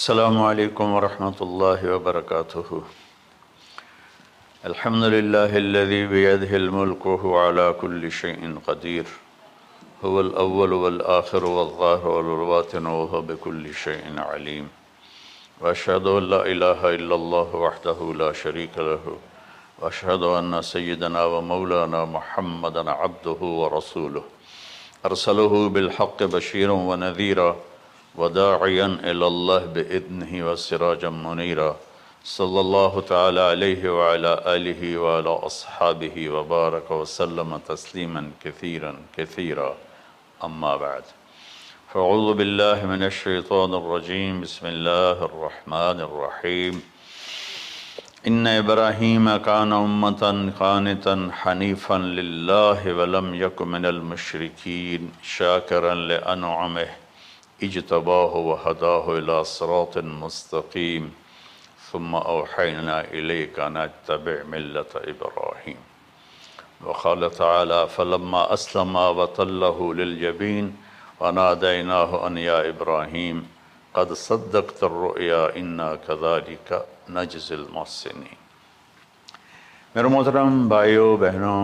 السلام علیکم ورحمۃ اللہ وبرکاتہ۔ الحمد للہ الذی بیدہ الملک وہو علی کل شیء قدیر، هو الاول والآخر والظاہر والباطن وہو بکل شیء علیم، واشہد ان لا الہ الا اللہ وحدہ لا شریک لہ، واشہد ان سیدنا ومولانا محمدا عبدہ ورسولہ، ارسلہ بالحق بشیرا ونذیرا وداعیا الی اللہ بإذنہ وسراجا منیرا، صلی اللہ تعالی علیہ وعلی آلہ وعلی اصحابہ وبارک وسلم تسلیما کثیرا کثیرا، اما بعد فاعوذ باللہ من الشیطان الرجیم، بسم اللہ الرحمن الرحیم۔ ان ابراہیم کان امۃ قانتا حنیفا للہ ولم یک من المشرکین شاکرا لانعمہ اجتباہ وہداہ الی صراط مستقیم، ثم اوحینا الیک ان اتبع ملۃ ابراہیم۔ وقال تعالی فلما اسلما وتلہ للجبین ونادیناہ ان یا ابراہیم قد صدقت الرؤیا انا کذلک نجزی المحسنین۔ میرے محترم بھائیوں بہنوں،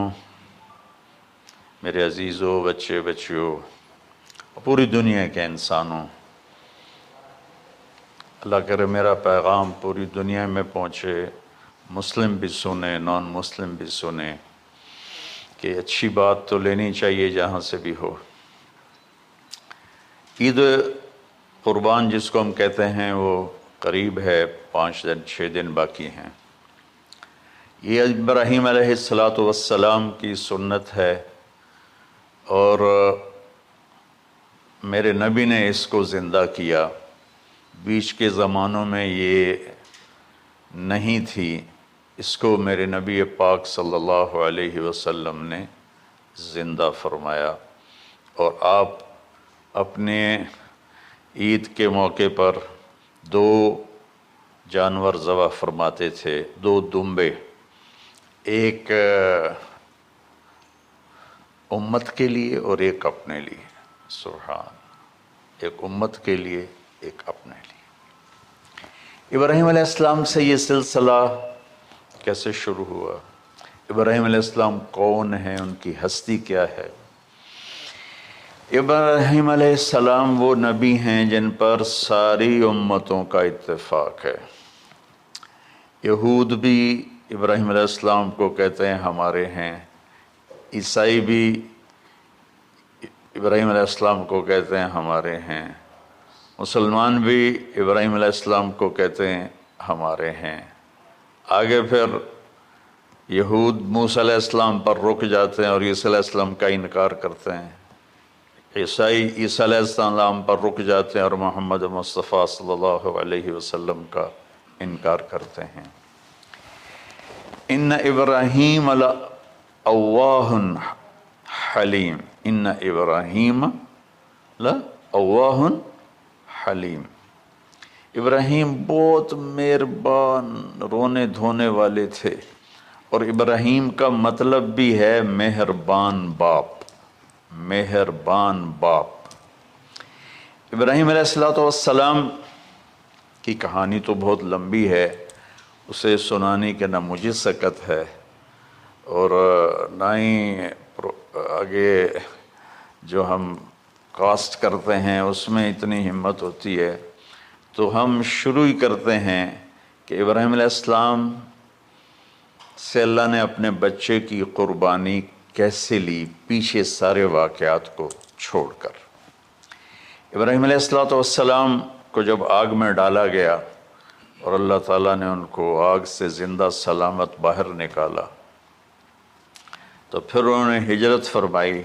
میرے عزیزوں، بچے بچیوں، پوری دنیا کے انسانوں، اللہ کرے میرا پیغام پوری دنیا میں پہنچے، مسلم بھی سنیں، نان مسلم بھی سنیں، کہ اچھی بات تو لینی چاہیے جہاں سے بھی ہو۔ عید قربان جس کو ہم کہتے ہیں وہ قریب ہے، 5 دن 6 دن باقی ہیں۔ یہ ابراہیم علیہ السلام کی سنت ہے، اور میرے نبی نے اس کو زندہ کیا۔ بیچ کے زمانوں میں یہ نہیں تھی، اس کو میرے نبی پاک صلی اللہ علیہ وسلم نے زندہ فرمایا، اور آپ اپنے عید کے موقع پر 2 جانور ذبح فرماتے تھے، 2 دمبے، ایک امت کے لیے اور ایک اپنے لیے۔ سبحان، ایک امت کے لیے ایک اپنے لیے۔ ابراہیم علیہ السلام سے یہ سلسلہ کیسے شروع ہوا؟ ابراہیم علیہ السلام کون ہیں؟ ان کی ہستی کیا ہے؟ ابراہیم علیہ السلام وہ نبی ہیں جن پر ساری امتوں کا اتفاق ہے۔ یہود بھی ابراہیم علیہ السلام کو کہتے ہیں ہمارے ہیں، عیسائی بھی ابراہیم علیہ السلام کو کہتے ہیں ہمارے ہیں، مسلمان بھی ابراہیم علیہ السلام کو کہتے ہیں ہمارے ہیں۔ آگے پھر یہود موسیٰ علیہ السلام پر رک جاتے ہیں اور عیسیٰ علیہ السلام کا انکار کرتے ہیں، عیسائی عیسیٰ علیہ السلام پر رک جاتے ہیں اور محمد مصطفیٰ صلی اللہ علیہ وسلم کا انکار کرتے ہیں۔ ان ابراہیم لأواہ حلیم، ان ابراہیم لأواہ حلیم، ابراہیم بہت مہربان رونے دھونے والے تھے، اور ابراہیم کا مطلب بھی ہے مہربان باپ، مہربان باپ۔ ابراہیم علیہ السلام کی کہانی تو بہت لمبی ہے، اسے سنانے کے نہ مجھے سکت ہے، اور نہ ہی آگے جو ہم کاسٹ کرتے ہیں اس میں اتنی ہمت ہوتی ہے، تو ہم شروع ہی کرتے ہیں کہ ابراہیم علیہ السلام سے اللہ نے اپنے بچے کی قربانی کیسے لی، پیچھے سارے واقعات کو چھوڑ کر۔ ابراہیم علیہ السلام کو جب آگ میں ڈالا گیا اور اللہ تعالیٰ نے ان کو آگ سے زندہ سلامت باہر نکالا، تو پھر انہوں نے ہجرت فرمائی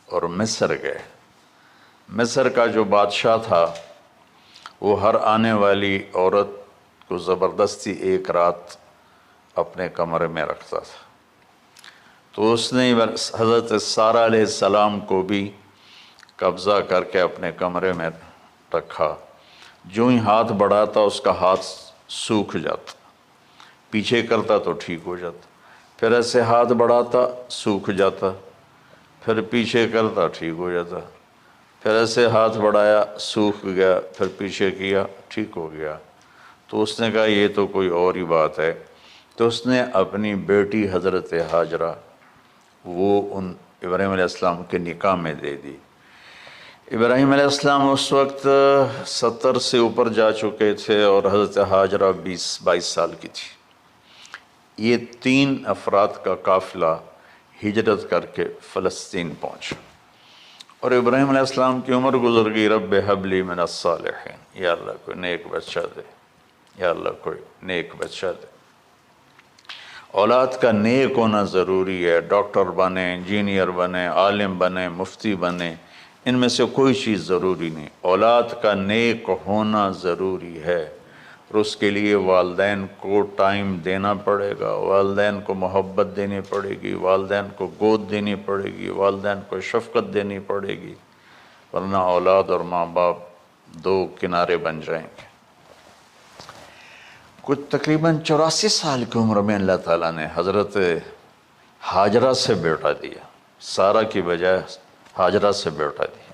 اور مصر گئے۔ مصر کا جو بادشاہ تھا وہ ہر آنے والی عورت کو زبردستی 1 رات اپنے کمرے میں رکھتا تھا، تو اس نے حضرت سارہ علیہ السلام کو بھی قبضہ کر کے اپنے کمرے میں رکھا۔ جو ہی ہاتھ بڑھاتا اس کا ہاتھ سوکھ جاتا، پیچھے کرتا تو ٹھیک ہو جاتا، پھر ایسے ہاتھ بڑھاتا سوکھ جاتا، پھر پیچھے کرتا ٹھیک ہو جاتا، پھر ایسے ہاتھ بڑھایا، سوکھ گیا، پھر پیچھے کیا، ٹھیک ہو گیا۔ تو اس نے کہا یہ تو کوئی اور ہی بات ہے۔ تو اس نے اپنی بیٹی حضرت ہاجرہ وہ ان ابراہیم علیہ السلام کے نکاح میں دے دی۔ ابراہیم علیہ السلام اس وقت 70 سے اوپر جا چکے تھے اور حضرت ہاجرہ 22 سال کی تھی۔ یہ 3 افراد کا قافلہ ہجرت کر کے فلسطین پہنچا، اور ابراہیم علیہ السلام کی عمر گزر گئی۔ رب ہب لی من الصالحین، یا اللہ کوئی نیک بچہ دے، یا اللہ کوئی نیک بچہ دے۔ اولاد کا نیک ہونا ضروری ہے۔ ڈاکٹر بنے، انجینئر بنے، عالم بنے، مفتی بنے، ان میں سے کوئی چیز ضروری نہیں، اولاد کا نیک ہونا ضروری ہے۔ اور اس کے لیے والدین کو ٹائم دینا پڑے گا، والدین کو محبت دینی پڑے گی، والدین کو گود دینی پڑے گی، والدین کو شفقت دینی پڑے گی، ورنہ اولاد اور ماں باپ 2 کنارے بن جائیں گے۔ کچھ تقریباً 84 سال کی عمر میں اللہ تعالیٰ نے حضرت ہاجرہ سے بیٹا دیا، سارہ کی بجائے ہاجرہ سے بیٹا دیا۔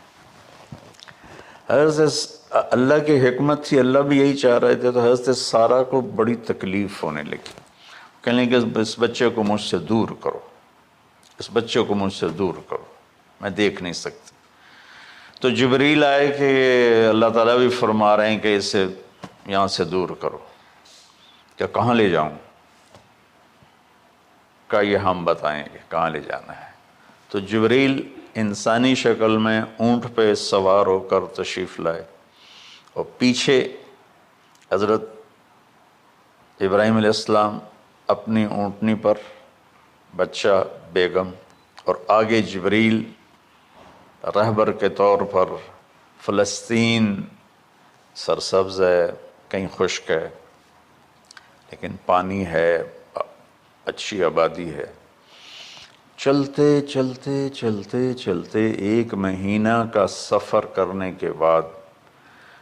حضرت اللہ کی حکمت تھی، اللہ بھی یہی چاہ رہے تھے، تو حضرت سارہ کو بڑی تکلیف ہونے لگی۔ کہنے کہ اس بچے کو مجھ سے دور کرو، اس بچے کو مجھ سے دور کرو، میں دیکھ نہیں سکتی۔ تو جبریل آئے کہ اللہ تعالیٰ بھی فرما رہے ہیں کہ اسے یہاں سے دور کرو۔ کہ کہاں لے جاؤں؟ کہ یہ ہم بتائیں گے کہاں لے جانا ہے۔ تو جبریل انسانی شکل میں اونٹ پہ سوار ہو کر تشریف لائے، اور پیچھے حضرت ابراہیم علیہ السلام اپنی اونٹنی پر، بچہ بیگم، اور آگے جبریل رہبر کے طور پر۔ فلسطین سرسبز ہے، کہیں خشک ہے، لیکن پانی ہے، اچھی آبادی ہے۔ چلتے چلتے چلتے چلتے 1 مہینہ کا سفر کرنے کے بعد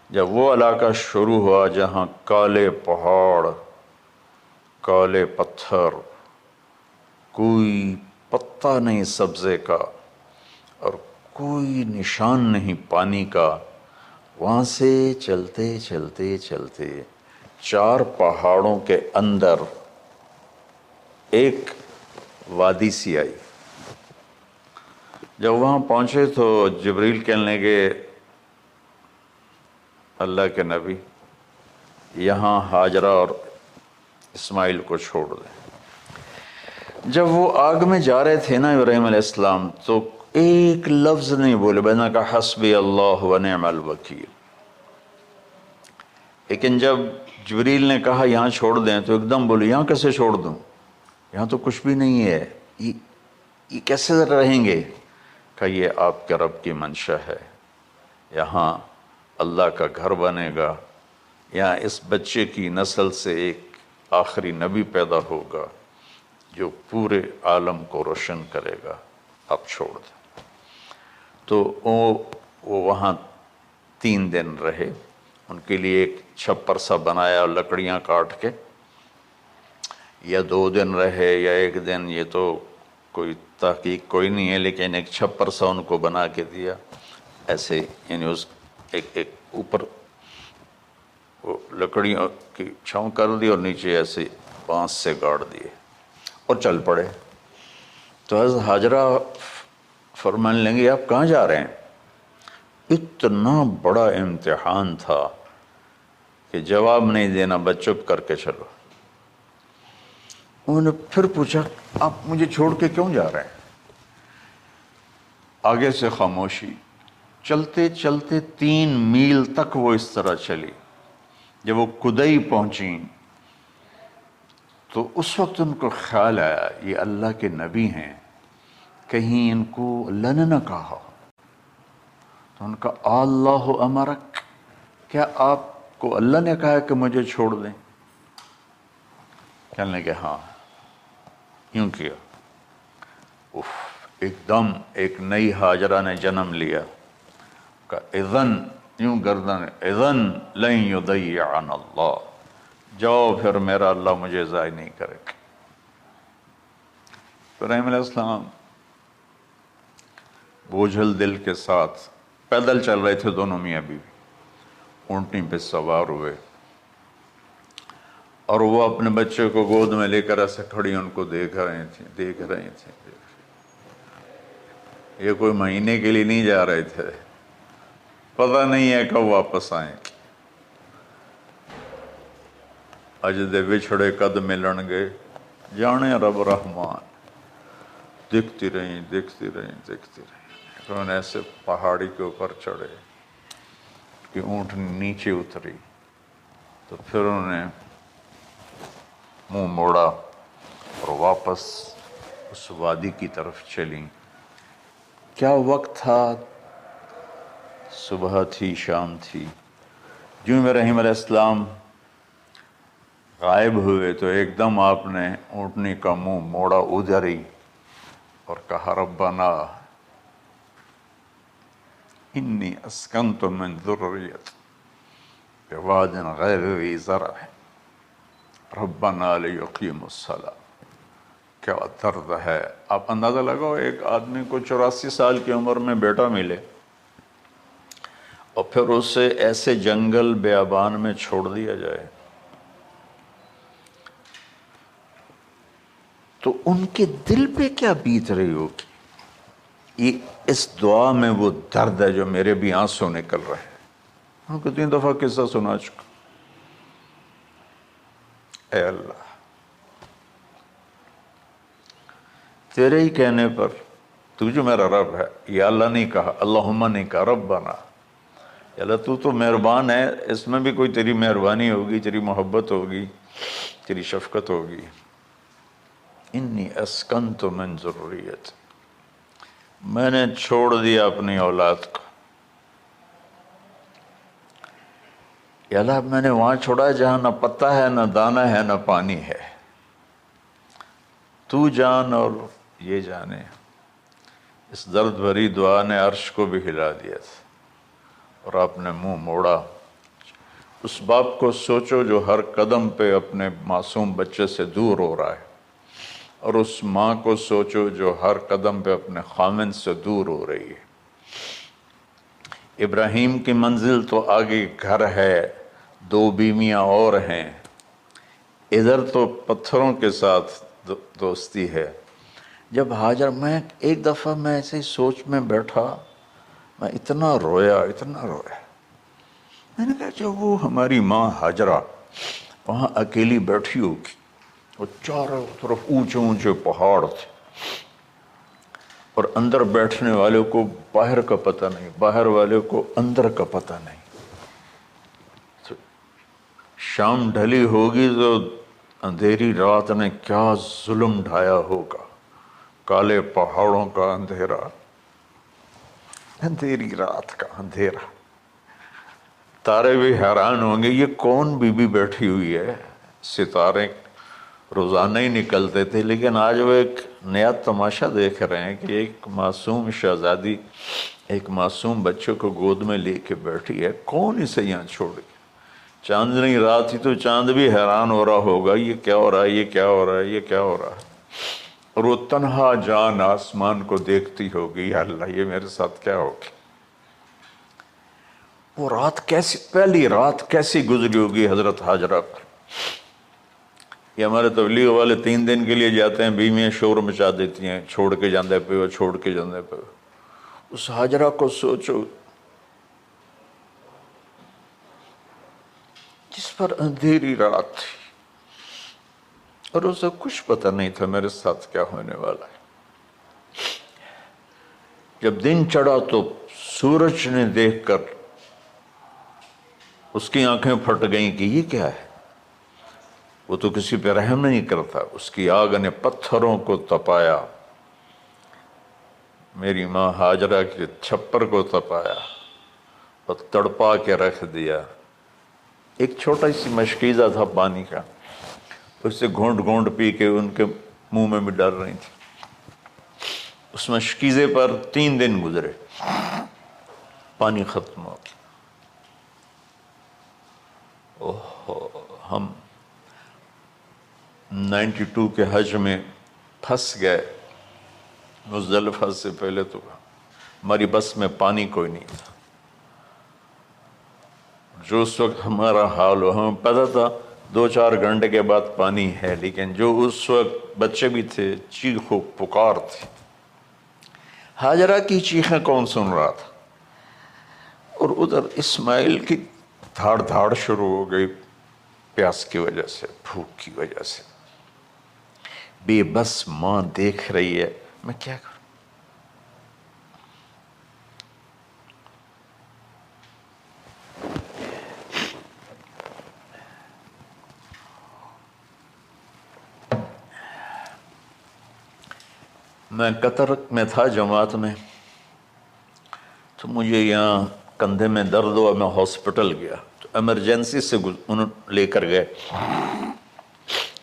جب وہ علاقہ شروع ہوا جہاں کالے پہاڑ، کالے پتھر، کوئی پتا نہیں سبزے کا اور کوئی نشان نہیں پانی کا، وہاں سے چلتے چلتے چلتے 4 پہاڑوں کے اندر ایک وادی سی آئی۔ جب وہاں پہنچے تو جبریل کہنے لگے اللہ کے نبی یہاں ہاجرہ اور اسماعیل کو چھوڑ دیں۔ جب وہ آگ میں جا رہے تھے نا ابراہیم علیہ السلام، تو ایک لفظ نہیں بولے، بس نے کہا حسبی اللہ و نعم الوکیل۔ لیکن جب جبریل نے کہا یہاں چھوڑ دیں تو ایک دم بولے یہاں کیسے چھوڑ دوں، یہاں تو کچھ بھی نہیں ہے، یہ کیسے رہیں گے؟ کہ یہ آپ کے رب کی منشا ہے، یہاں اللہ کا گھر بنے گا، یہاں اس بچے کی نسل سے ایک آخری نبی پیدا ہوگا جو پورے عالم کو روشن کرے گا، آپ چھوڑ دیں۔ تو وہ وہاں 3 دن رہے، ان کے لیے ایک چھپر سا بنایا لکڑیاں کاٹ کے، یا 2 دن رہے یا 1 دن، یہ تو کوئی تحقیق کوئی نہیں ہے، لیکن ایک چھپر سا ان کو بنا کے دیا ایسے، یعنی اس ایک اوپر وہ لکڑیوں کی چھاؤں کر دی اور نیچے ایسے بانس سے گاڑ دیے اور چل پڑے۔ تو حضرت ہاجرہ فرمانے لگے آپ کہاں جا رہے ہیں؟ اتنا بڑا امتحان تھا کہ جواب نہیں دینا، بس چپ کر کے چلو۔ انہوں نے پھر پوچھا آپ مجھے چھوڑ کے کیوں جا رہے ہیں؟ آگے سے خاموشی۔ چلتے چلتے 3 میل تک وہ اس طرح چلی۔ جب وہ کدئی پہنچیں تو اس وقت ان کو خیال آیا یہ اللہ کے نبی ہیں، کہیں ان کو اللہ نے نہ کہا۔ تو ان کا اللہ امرک، کیا آپ کو اللہ نے کہا کہ مجھے چھوڑ دیں؟ کہنے لگے ہاں، یوں کیا۔ ایک دم ایک نئی ہاجرہ نے جنم لیا کہ اذن، یوں گردن، اذن لن یضیعنا اللہ، جاؤ پھر میرا اللہ مجھے ضائع نہیں کرے گا۔ ابراہیم علیہ السلام بوجھل دل کے ساتھ پیدل چل رہے تھے دونوں میاں بیوی، اونٹنی پہ سوار ہوئے، اور وہ اپنے بچے کو گود میں لے کر ایسے کھڑی ان کو دیکھ رہے تھے۔ یہ کوئی مہینے کے لیے نہیں جا رہے تھے، پتہ نہیں ہے کب واپس آئیں۔ اج دے وچھڑے قد ملن گے، جانے رب رحمان۔ دیکھتی رہیں۔ انہوں نے ایسے پہاڑی کے اوپر چڑھے کہ اونٹ نیچے اتری، تو پھر انہوں نے منہ موڑا اور واپس اس وادی کی طرف چلیں۔ کیا وقت تھا، صبح تھی، شام تھی۔ جو ابراہیم علیہ السلام غائب ہوئے تو ایک دم آپ نے اونٹنی کا منہ موڑا ادھر ہی اور کہا ربنا انی اسکنت من ذریت بواد غیر ذی زرع ربنا لیقیموا الصلاۃ۔ کیا درد ہے! آپ اندازہ لگاؤ، ایک آدمی کو 84 سال کی عمر میں بیٹا ملے اور پھر اسے ایسے جنگل بیابان میں چھوڑ دیا جائے، تو ان کے دل پہ کیا بیت رہی ہوگی۔ یہ اس دعا میں وہ درد ہے جو میرے بھی آنسو نکل رہے ہیں۔ ان کو 3 دفعہ قصہ سنا چکا۔ اے اللہ، تیرے ہی کہنے پر، تو جو میرا رب ہے، یا اللہ نہیں کہا، اللہم نہیں کہا، ربنا، یا اللہ تو مہربان ہے، اس میں بھی کوئی تیری مہربانی ہوگی، تیری محبت ہوگی، تیری شفقت ہوگی۔ انی اسکنت من ذریت، میں نے چھوڑ دیا اپنی اولاد کو، یا اللہ میں نے وہاں چھوڑا جہاں نہ پتا ہے، نہ دانا ہے، نہ پانی ہے، تو جان اور یہ جانے۔ اس درد بھری دعا نے عرش کو بھی ہلا دیا تھا، اور آپ نے منہ موڑا۔ اس باپ کو سوچو جو ہر قدم پہ اپنے معصوم بچے سے دور ہو رہا ہے، اور اس ماں کو سوچو جو ہر قدم پہ اپنے خامن سے دور ہو رہی ہے۔ ابراہیم کی منزل تو آگے گھر ہے، 2 بیویاں اور ہیں، ادھر تو پتھروں کے ساتھ دوستی ہے۔ جب ہاجر، میں ایک دفعہ میں ایسے ہی سوچ میں بیٹھا، میں اتنا رویا۔ میں نے کہا جب وہ ہماری ماں ہاجرہ وہاں اکیلی بیٹھی ہوگی، اور چاروں طرف اونچے اونچے پہاڑ تھے، اور اندر بیٹھنے والے کو باہر کا پتہ نہیں، باہر والے کو اندر کا پتہ نہیں۔ تو شام ڈھلی ہوگی تو اندھیری رات نے کیا ظلم ڈھایا ہوگا، کالے پہاڑوں کا اندھیرا، اندھیری رات کا اندھیرا۔ تارے بھی حیران ہوں گے، یہ کون بی بی بیٹھی ہوئی ہے۔ ستارے روزانہ ہی نکلتے تھے، لیکن آج وہ ایک نیا تماشا دیکھ رہے ہیں کہ ایک معصوم شہزادی ایک معصوم بچے کو گود میں لے کے بیٹھی ہے، کون اسے یہاں چھوڑی۔ چاندنی رات ہی تو چاند بھی حیران ہو رہا ہوگا، یہ کیا ہو رہا ہے، یہ کیا ہو رہا ہے، یہ کیا ہو رہا ہے۔ اور وہ تنہا جان آسمان کو دیکھتی ہوگی، یا اللہ یہ میرے ساتھ کیا ہوگی۔ وہ رات کیسی، پہلی رات کیسی گزری ہوگی حضرت ہاجرہ پر۔ یہ ہمارے تبلیغ والے 3 دن کے لیے جاتے ہیں، بیویاں شور مچا دیتی ہیں، چھوڑ کے جاندے پہ، چھوڑ کے جاندے پہ۔ اس ہاجرہ کو سوچو جس پر اندھیری رات تھی، اور اسے کچھ پتہ نہیں تھا میرے ساتھ کیا ہونے والا ہے۔ جب دن چڑھا تو سورج نے دیکھ کر اس کی آنکھیں پھٹ گئیں کہ یہ کیا ہے۔ وہ تو کسی پہ رحم نہیں کرتا، اس کی آگ نے پتھروں کو تپایا، میری ماں ہاجرہ کے چھپر کو تپایا اور تڑپا کے رکھ دیا۔ ایک چھوٹا سی مشکیزہ تھا پانی کا، اسے گھونٹ گھونٹ پی کے ان کے منہ میں بھی ڈال رہی تھی۔ اس مشکیزے پر 3 دن گزرے، پانی ختم ہو گیا۔ ہم 92 کے حج میں پھنس گئے، مزدلفہ سے پہلے تو ہماری بس میں پانی کوئی نہیں تھا۔ جو اس وقت ہمارا حال ہو، ہمیں پتہ تھا 2-4 گھنٹے کے بعد پانی ہے، لیکن جو اس وقت بچے بھی تھے، چیخ و پکار تھی۔ ہاجرہ کی چیخیں کون سن رہا تھا؟ اور ادھر اسماعیل کی دھاڑ دھاڑ شروع ہو گئی، پیاس کی وجہ سے، بھوک کی وجہ سے۔ بے بس ماں دیکھ رہی ہے، میں کیا کروں؟ میں قطر میں تھا جماعت میں، تو مجھے یہاں کندھے میں درد ہوا، میں ہاسپٹل گیا تو ایمرجنسی سے انہوں لے کر گئے۔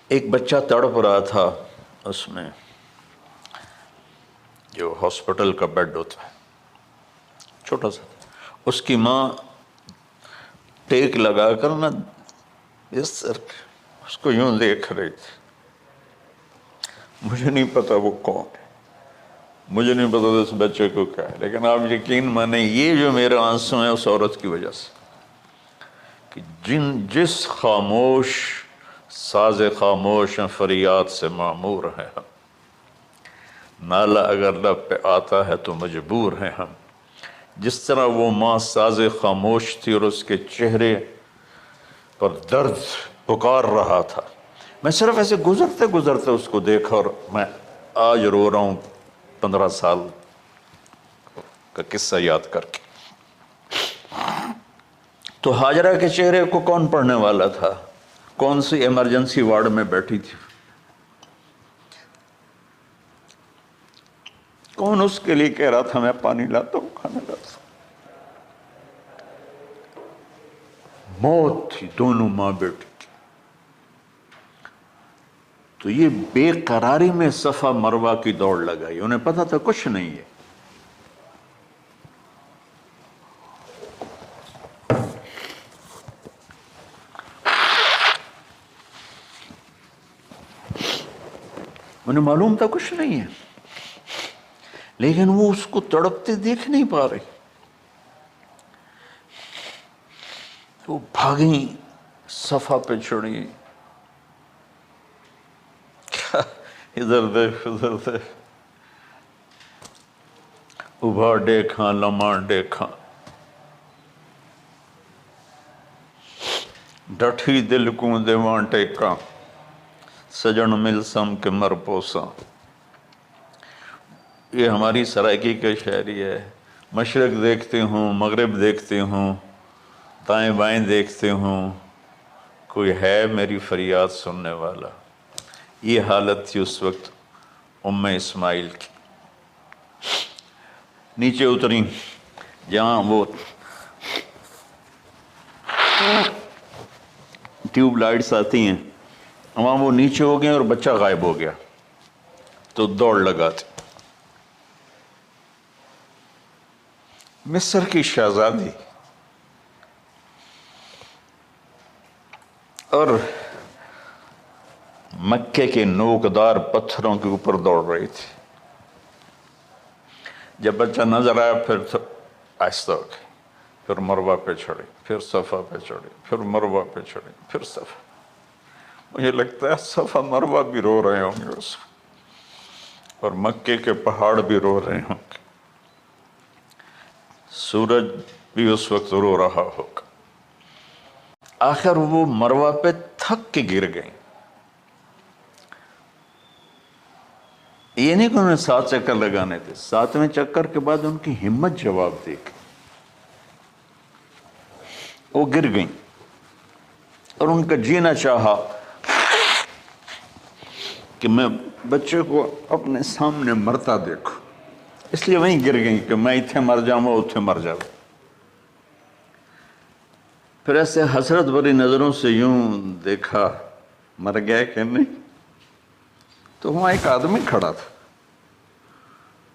ایک بچہ تڑپ رہا تھا اس میں، جو ہاسپٹل کا بیڈ ہوتا ہے، چھوٹا سا، اس کی ماں ٹیک لگا کر نا اس کو یوں دیکھ رہی تھی۔ مجھے نہیں پتا وہ کون ہے، مجھے نہیں پتا اس بچے کو کیا ہے، لیکن آپ یقین مانیں یہ جو میرے آنسو ہیں اس عورت کی وجہ سے، کہ جس خاموش ساز خاموش فریاد سے معمور ہیں ہم، نالہ اگر لب پہ آتا ہے تو مجبور ہیں ہم۔ جس طرح وہ ماں ساز خاموش تھی اور اس کے چہرے پر درد پکار رہا تھا، میں صرف ایسے گزرتے گزرتے اس کو دیکھا، اور میں آج رو رہا ہوں 15 سال کا قصہ یاد کر کے۔ تو ہاجرہ کے چہرے کو کون پڑھنے والا تھا؟ کون سی ایمرجنسی وارڈ میں بیٹھی تھی؟ کون اس کے لیے کہہ رہا تھا میں پانی لاتا ہوں، کھانا لاتا ہوں؟ موت تھی دونوں ماں بیٹی کی۔ تو یہ بے قراری میں صفا مروہ کی دوڑ لگائی، انہیں پتا تھا کچھ نہیں ہے۔ انہیں معلوم تھا کچھ نہیں ہے، لیکن وہ اس کو تڑپتے دیکھ نہیں پا رہے۔ وہ بھاگیں، صفا پہ چڑھی، ادھر دیکھ ادھر دیکھ، ابھا دیکھاں لمحہ دیکھاں، ڈٹھی دل کو دیواں ٹیکاں، سجن مل سم کے مر پوساں۔ یہ ہماری سرائکی کا شاعری ہے۔ مشرق دیکھتے ہوں، مغرب دیکھتے ہوں، دائیں بائیں دیکھتے ہوں، کوئی ہے میری فریاد سننے والا۔ یہ حالت تھی اس وقت ام اسماعیل کی۔ نیچے اتری، جہاں وہ ٹیوب لائٹس آتی ہیں، وہاں وہ نیچے ہو گئے اور بچہ غائب ہو گیا، تو دوڑ لگاتے۔ مصر کی شہزادی اور مکے کے نوکدار پتھروں کے اوپر دوڑ رہی تھی۔ جب بچہ نظر آیا پھر آہستہ ہو گئی، پھر مروہ پہ چڑھی، پھر صفا پہ چڑھی، پھر مروہ پہ چڑھی، پھر صفا۔ مجھے لگتا ہے صفا مروہ بھی رو رہے ہوں گے اس وقت، اور مکے کے پہاڑ بھی رو رہے ہوں گے، سورج بھی اس وقت رو رہا ہوگا۔ آخر وہ مروہ پہ تھک کے گر گئیں۔ یہ نہیں کہ انہیں 7 چکر لگانے تھے، 7ویں چکر کے بعد ان کی ہمت جواب دے گئی، وہ گر گئیں، اور ان کا جینا چاہا کہ میں بچے کو اپنے سامنے مرتا دیکھوں، اس لیے وہیں گر گئیں کہ میں اتھے مر جاؤں اتھے مر جاؤں۔ پھر ایسے حسرت بھری نظروں سے یوں دیکھا، مر گیا کہ نہیں؟ تو وہاں ایک آدمی کھڑا تھا،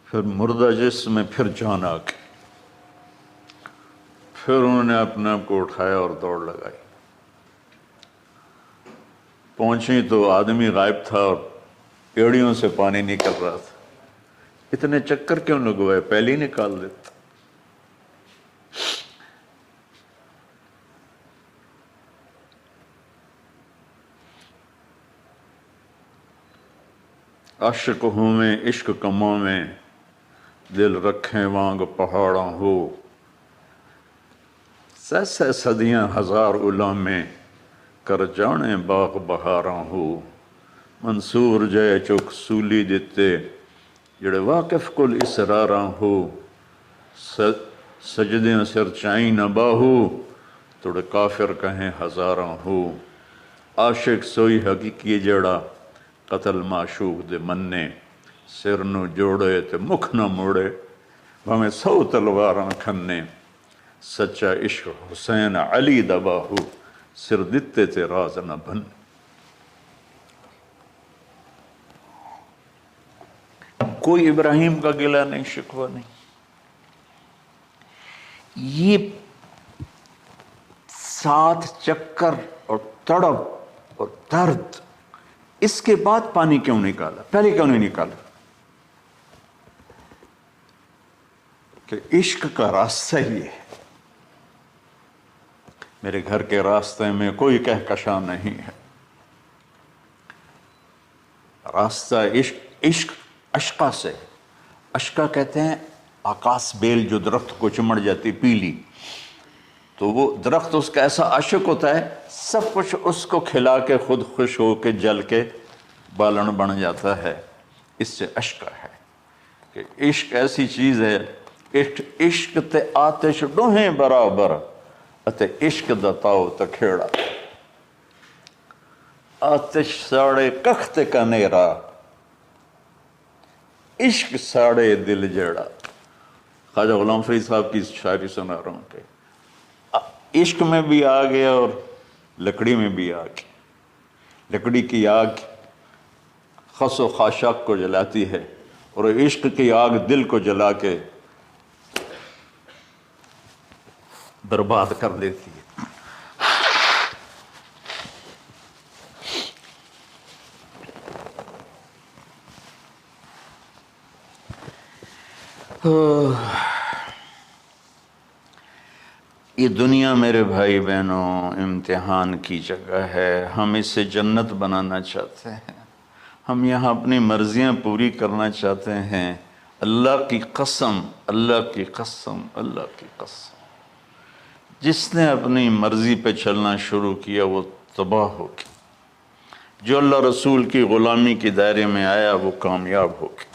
پھر مردہ جسم میں پھر جان آ گئی، پھر انہوں نے اپنے آپ کو اٹھایا اور دوڑ لگائی۔ پہنچی تو آدمی غائب تھا اور ایڑیوں سے پانی نکل رہا تھا۔ اتنے چکر کیوں لگوائے، پہلے ہی نکال دیتا۔ عاشق ہوں میں عشق کموں میں، دل رکھیں وانگ پہاڑاں ہو، سہ صدیاں ہزار الا میں، کر جانے باغ بہاراں ہو، منصور جے چک سولی دتے، جڑے واقف کل اسراراں ہو، سجدیں سر چائیں نہ باہو، توڑے کافر کہیں ہزاراں ہو، عاشق سوئی حقیقی جڑا، قتل معشوق دے مننے، سر نو جوڑے تے مکھ نہ موڑے، بھمیں 100 تلواراں کھنے، سچا عشق حسین علی دا باہو، سر دتے تے راز نہ بن۔ کوئی ابراہیم کا گلہ نہیں، شکوہ نہیں۔ یہ 7 چکر اور تڑپ اور درد، اس کے بعد پانی کیوں نکالا؟ پہلے کیوں نہیں نکالا؟ کہ عشق کا راستہ یہ ہے، میرے گھر کے راستے میں کوئی کہکشاں نہیں ہے، راستہ عشق اشقا سے۔ اشقا کہتے ہیں آکاس بیل جو درخت کو چمڑ جاتی پیلی، تو وہ درخت اس کا ایسا عاشق ہوتا ہے، سب کچھ اس کو کھلا کے خود خوش ہو کے جل کے بالن بن جاتا ہے۔ اس سے اشقا ہے کہ عشق ایسی چیز ہے، عشق تے آتش ڈوہیں برابر، اتے عشق دا تاؤ تکھیڑا، آتش ساڑے کخت کا نیرا، عشق ساڑے دل جیڑا۔ خواجہ غلام فرید صاحب کی شاعری سنا رہا ہوں کہ عشق میں بھی آگ ہے اور لکڑی میں بھی آگ ہے۔ لکڑی کی آگ خس و خاشاک کو جلاتی ہے، اور عشق کی آگ دل کو جلا کے برباد کر دیتی ہے۔ یہ دنیا میرے بھائی بہنوں امتحان کی جگہ ہے، ہم اسے جنت بنانا چاہتے ہیں، ہم یہاں اپنی مرضیاں پوری کرنا چاہتے ہیں۔ اللہ کی قسم، اللہ کی قسم، اللہ کی قسم، جس نے اپنی مرضی پہ چلنا شروع کیا وہ تباہ ہو گیا، جو اللہ رسول کی غلامی کے دائرے میں آیا وہ کامیاب ہو گیا۔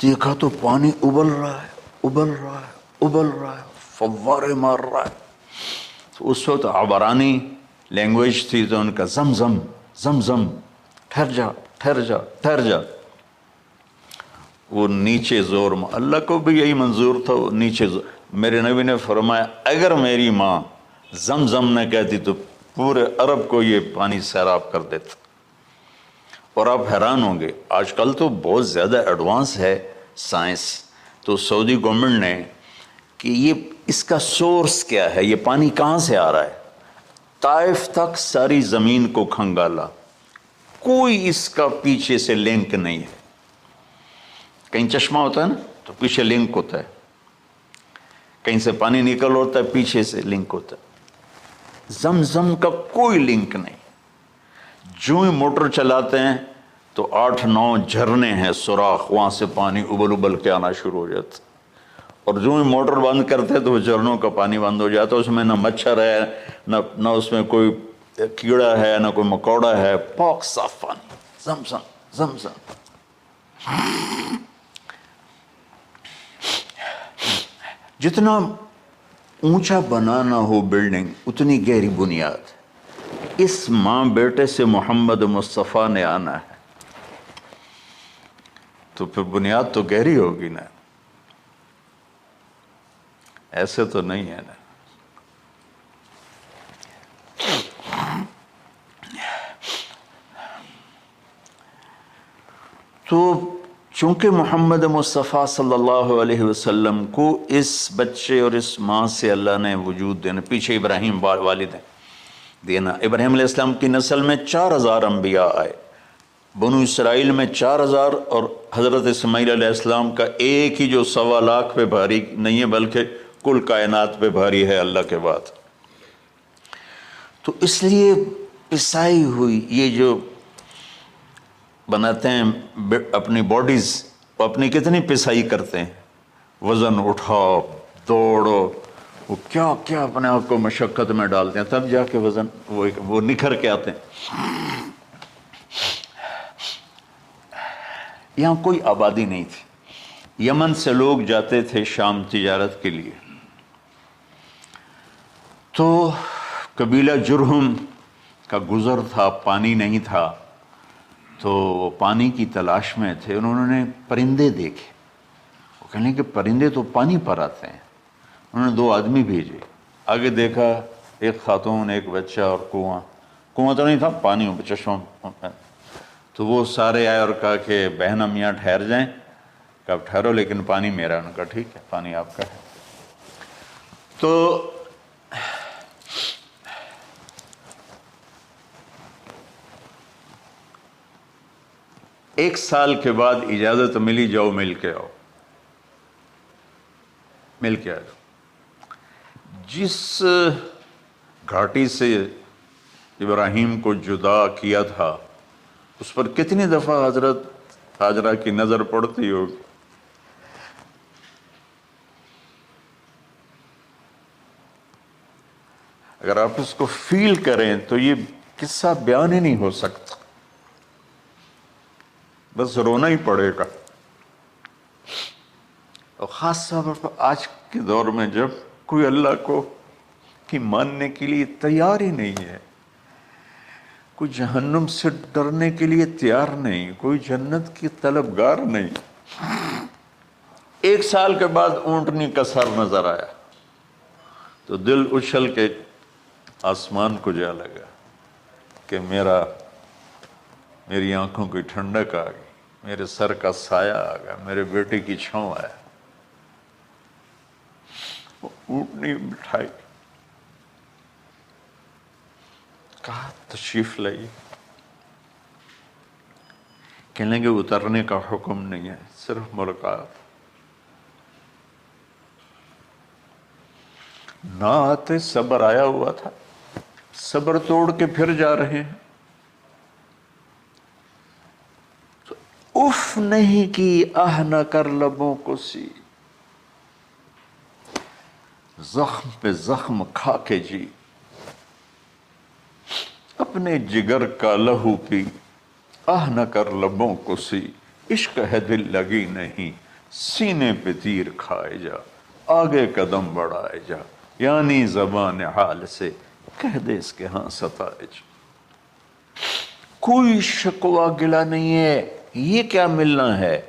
دیکھا تو پانی ابل رہا ہے، ابل رہا ہے، ابل رہا ہے، فوارے مار رہا ہے۔ تو اس وقت عبرانی لینگویج تھی تو ان کا زمزم زمزم، ٹھہر جا ٹھہر جا ٹھہر جا۔ وہ نیچے زور، اللہ کو بھی یہی منظور تھا، وہ نیچے زور۔ میرے نبی نے فرمایا اگر میری ماں زمزم نہ کہتی تو پورے عرب کو یہ پانی سیراب کر دیتا۔ اور آپ حیران ہوں گے، آج کل تو بہت زیادہ ایڈوانس ہے سائنس، تو سعودی گورنمنٹ نے کہ یہ اس کا سورس کیا ہے، یہ پانی کہاں سے آ رہا ہے، طائف تک ساری زمین کو کھنگالا، کوئی اس کا پیچھے سے لنک نہیں ہے۔ کہیں چشمہ ہوتا ہے نا تو پیچھے لنک ہوتا ہے، کہیں سے پانی نکل ہوتا ہے پیچھے سے لنک ہوتا ہے۔ زمزم کا کوئی لنک نہیں، جو ہی موٹر چلاتے ہیں تو 8-9 جھرنے ہیں سوراخ، وہاں سے پانی ابل ابل کے آنا شروع ہو جاتا، اور جو ہی موٹر بند کرتے تو وہ جھرنوں کا پانی بند ہو جاتا، اس میں نہ مچھر ہے، نہ اس میں کوئی کیڑا ہے، نہ کوئی مکوڑا ہے، پاک صاف پانی، زمزم زمزم۔ جتنا اونچا بنانا ہو بلڈنگ اتنی گہری بنیاد۔ اس ماں بیٹے سے محمد مصطفیٰ نے آنا ہے تو پھر بنیاد تو گہری ہوگی نا، ایسے تو نہیں ہے نا۔ تو چونکہ محمد مصطفیٰ صلی اللہ علیہ وسلم کو اس بچے اور اس ماں سے اللہ نے وجود دینا، پیچھے ابراہیم والد ہیں دینا، ابراہیم علیہ السلام کی نسل میں 4000 انبیاء آئے، بنو اسرائیل میں 4000، اور حضرت اسماعیل علیہ السلام کا ایک ہی جو 1.25 لاکھ پہ بھاری نہیں ہے بلکہ کل کائنات پہ بھاری ہے اللہ کے بعد۔ تو اس لیے پسائی ہوئی، یہ جو بناتے ہیں اپنی باڈیز، وہ اپنی کتنی پسائی کرتے ہیں، وزن اٹھاؤ، دوڑو، وہ کیا کیا اپنے آپ کو مشقت میں ڈالتے ہیں، تب جا کے وزن وہ نکھر کے آتے ہیں۔ یہاں کوئی آبادی نہیں تھی، یمن سے لوگ جاتے تھے شام تجارت کے لیے، تو قبیلہ جرہم کا گزر تھا، پانی نہیں تھا، تو وہ پانی کی تلاش میں تھے، انہوں نے پرندے دیکھے، وہ کہنے کہ پرندے تو پانی پر آتے ہیں، انہوں نے 2 آدمی بھیجے، آگے دیکھا ایک خاتون، ایک بچہ اور کنواں تو نہیں تھا، پانی چشمہ، تو وہ سارے آئے اور کہا کہ بہن ہم یہاں ٹھہر جائیں، کہ آپ ٹھہرو لیکن پانی میرا، انہوں نے کہا ٹھیک ہے پانی آپ کا ہے۔ تو ایک سال کے بعد اجازت ملی، جاؤ مل کے آؤ، مل کے آؤ۔ جس گھاٹی سے ابراہیم کو جدا کیا تھا اس پر کتنی دفعہ حضرت ہاجرہ کی نظر پڑتی ہوگی، اگر آپ اس کو فیل کریں تو یہ قصہ بیان ہی نہیں ہو سکتا، بس رونا ہی پڑے گا۔ اور خاص طور پر آج کے دور میں جب کوئی اللہ کو کی ماننے کے لیے تیار ہی نہیں ہے، کوئی جہنم سے ڈرنے کے لیے تیار نہیں، کوئی جنت کی طلبگار نہیں۔ 1 سال کے بعد اونٹنی کا سر نظر آیا تو دل اچھل کے آسمان کو جا لگا کہ میری آنکھوں کی ٹھنڈک آ گئی، میرے سر کا سایہ آ گیا، میرے بیٹے کی چھاؤں آیا۔ وہ اونٹنی بٹھائی، کہا تشریف لائیے، کہنے لگے اترنے کا حکم نہیں ہے، صرف ملاقات۔ نہ آتے صبر آیا ہوا تھا، صبر توڑ کے پھر جا رہے ہیں، تو اف نہیں کی، آہ نہ کر لبوں کو سی، زخم پہ زخم کھا کے جی، اپنے جگر کا لہو پی، آہ نہ کر لبوں کو سی، عشق ہے دل لگی نہیں، سینے پہ تیر کھائے جا، آگے قدم بڑھائے جا، یعنی زبان حال سے کہہ دے اس کے ہاں ستائے جا۔ کوئی شکوہ گلا نہیں ہے، یہ کیا ملنا ہے،